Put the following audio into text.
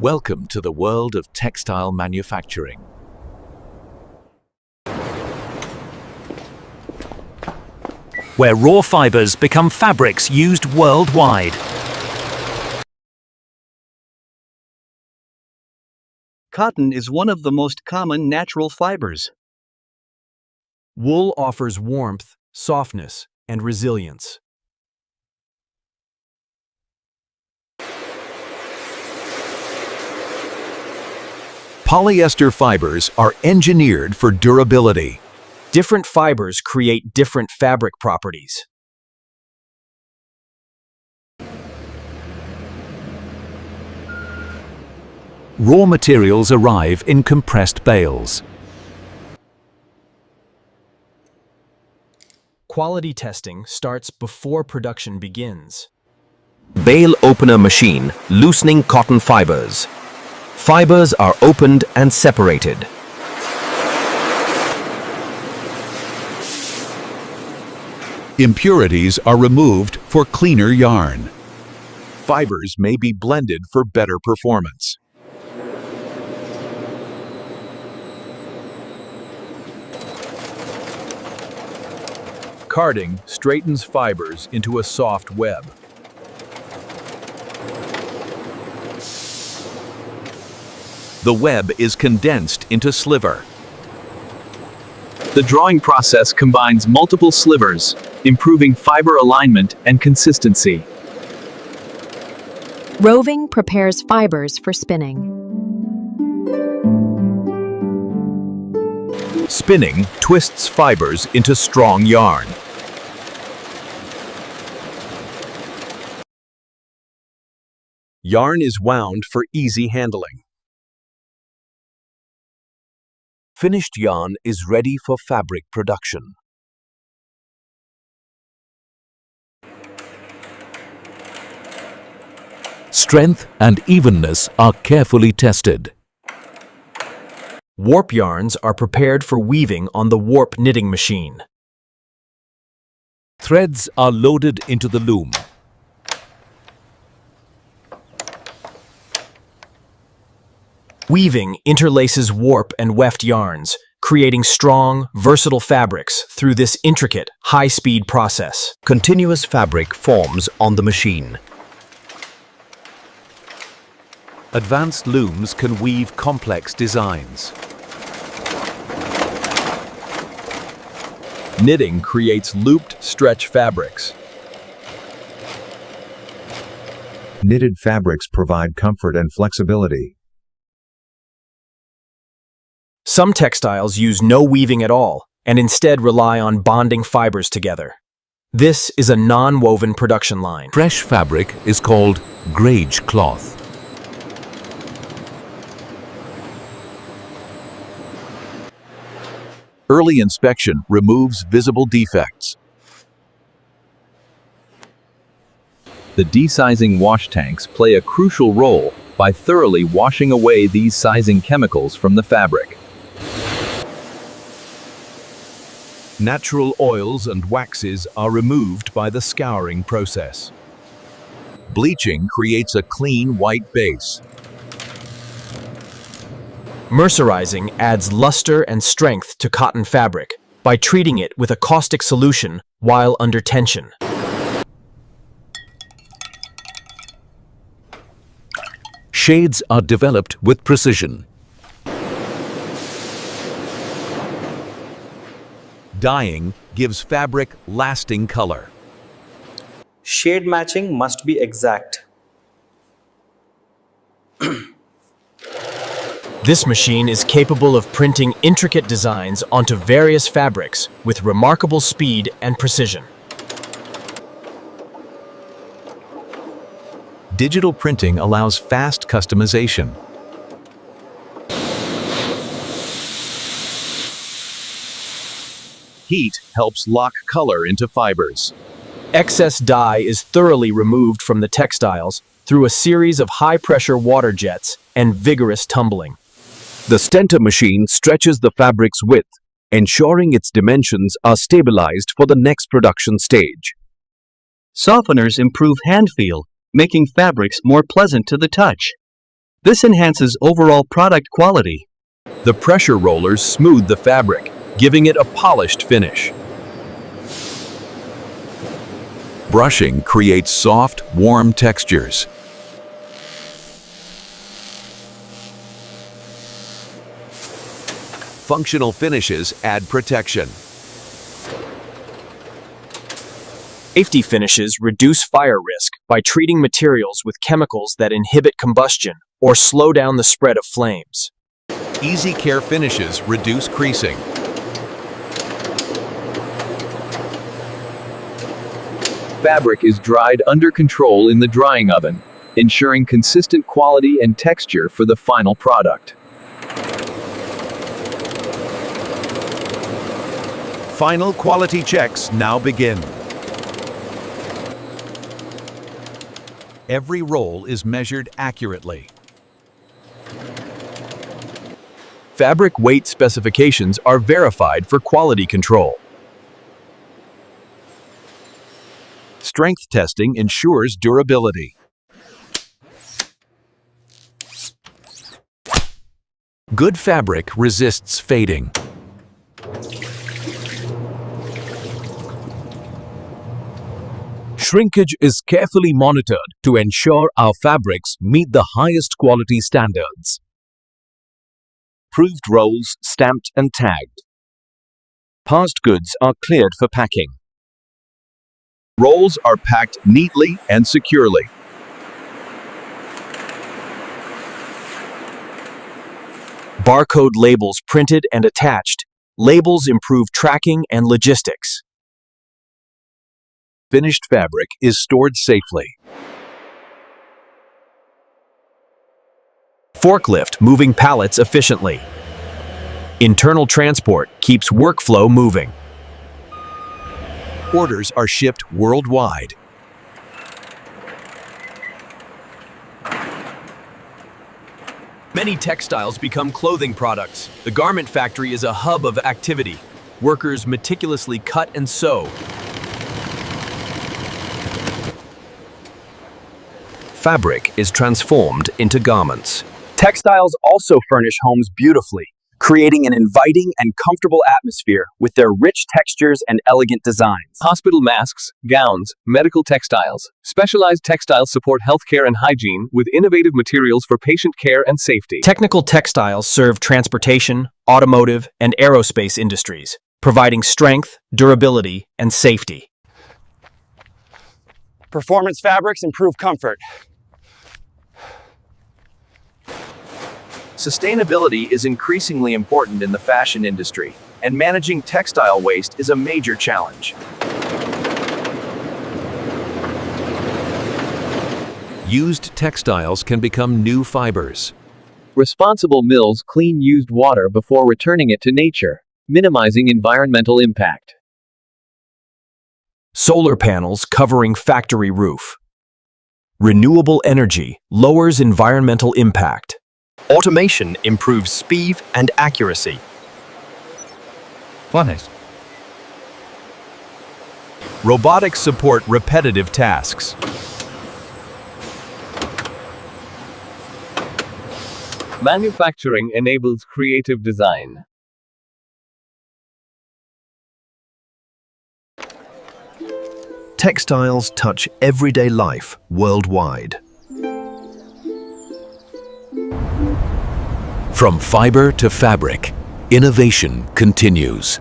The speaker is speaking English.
Welcome to the world of textile manufacturing. Where raw fibers become fabrics used worldwide. Cotton is one of the most common natural fibers. Wool offers warmth, softness, and resilience. Polyester fibers are engineered for durability. Different fibers create different fabric properties. Raw materials arrive in compressed bales. Quality testing starts before production begins. Bale opener machine loosening cotton fibers. Fibers are opened and separated. Impurities are removed for cleaner yarn. Fibers may be blended for better performance. Carding straightens fibers into a soft web. The web is condensed into sliver. The drawing process combines multiple slivers, improving fiber alignment and consistency. Roving prepares fibers for spinning. Spinning twists fibers into strong yarn. Yarn is wound for easy handling. Finished yarn is ready for fabric production. Strength and evenness are carefully tested. Warp yarns are prepared for weaving on the warp knitting machine. Threads are loaded into the loom. Weaving interlaces warp and weft yarns, creating strong, versatile fabrics through this intricate, high-speed process. Continuous fabric forms on the machine. Advanced looms can weave complex designs. Knitting creates looped stretch fabrics. Knitted fabrics provide comfort and flexibility. Some textiles use no weaving at all and instead rely on bonding fibers together. This is a non-woven production line. Fresh fabric is called grage cloth. Early inspection removes visible defects. The desizing wash tanks play a crucial role by thoroughly washing away these sizing chemicals from the fabric. Natural oils and waxes are removed by the scouring process. Bleaching creates a clean white base. Mercerizing adds luster and strength to cotton fabric by treating it with a caustic solution while under tension. Shades are developed with precision. Dyeing gives fabric lasting color. Shade matching must be exact. This machine is capable of printing intricate designs onto various fabrics with remarkable speed and precision. Digital printing allows fast customization. Heat helps lock color into fibers. Excess dye is thoroughly removed from the textiles through a series of high-pressure water jets and vigorous tumbling. The stenter machine stretches the fabric's width, ensuring its dimensions are stabilized for the next production stage. Softeners improve hand feel, making fabrics more pleasant to the touch. This enhances overall product quality. The pressure rollers smooth the fabric, giving it a polished finish. Brushing creates soft, warm textures. Functional finishes add protection. Safety finishes reduce fire risk by treating materials with chemicals that inhibit combustion or slow down the spread of flames. Easy care finishes reduce creasing. Fabric is dried under control in the drying oven, ensuring consistent quality and texture for the final product. Final quality checks now begin. Every roll is measured accurately. Fabric weight specifications are verified for quality control. Strength testing ensures durability. Good fabric resists fading. Shrinkage is carefully monitored to ensure our fabrics meet the highest quality standards. Proved rolls stamped and tagged. Past goods are cleared for packing. Rolls are packed neatly and securely. Barcode labels printed and attached. Labels improve tracking and logistics. Finished fabric is stored safely. Forklift moving pallets efficiently. Internal transport keeps workflow moving. Orders are shipped worldwide. Many textiles become clothing products. The garment factory is a hub of activity. Workers meticulously cut and sew. Fabric is transformed into garments. Textiles also furnish homes beautifully, creating an inviting and comfortable atmosphere with their rich textures and elegant designs. Hospital masks, gowns, medical textiles. Specialized textiles support healthcare and hygiene with innovative materials for patient care and safety. Technical textiles serve transportation, automotive, and aerospace industries, providing strength, durability, and safety. Performance fabrics improve comfort. Sustainability is increasingly important in the fashion industry, and managing textile waste is a major challenge. Used textiles can become new fibers. Responsible mills clean used water before returning it to nature, minimizing environmental impact. Solar panels covering factory roof. Renewable energy lowers environmental impact. Automation improves speed and accuracy. Robotics support repetitive tasks. Manufacturing enables creative design. Textiles touch everyday life worldwide. From fiber to fabric, innovation continues.